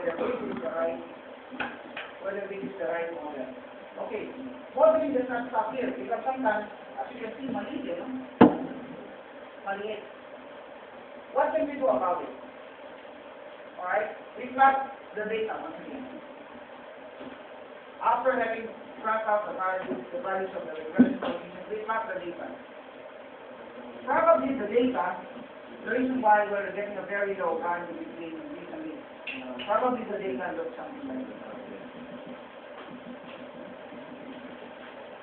whether this is the right, model. Okay, modeling does not stop here because sometimes, as you can see, mali yun, no? Maliit. What can we do about it? Alright, we plot the data once again. After having plot out the values of the regression coefficient, we plot the data. Probably the data, the reason why we're getting a very low value between this and this, probably the data looks something like this.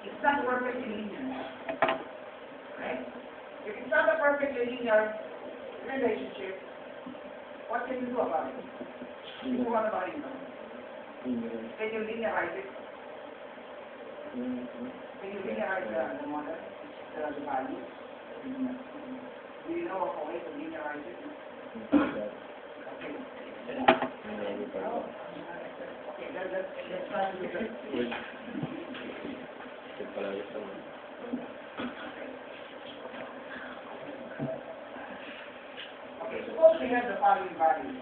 It's not perfectly linear, right? If it's not a perfectly linear relationship, what can you do about it? Can you do about it? Can you linearize it? Can you linearize the model, the values? Do you know of a way to linearize it? Okay. Okay, let's try to do it. Okay, suppose we have the following values.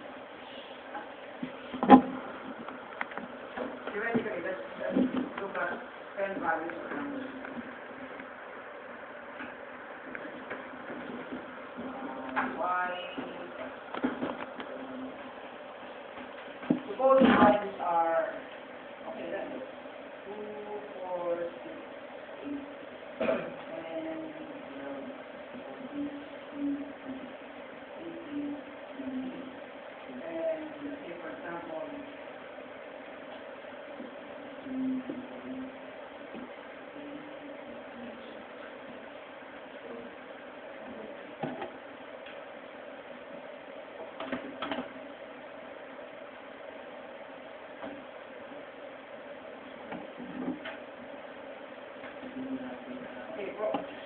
Theoretically, let's look at 10 values of numbers. Suppose the values are, okay, then 2, 4, 6, 8, and 18, and let's say, for example,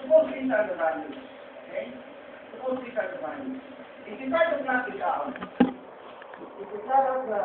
suppose these are the values, okay? Suppose these are the values. If you try to plot this out, if you plot out the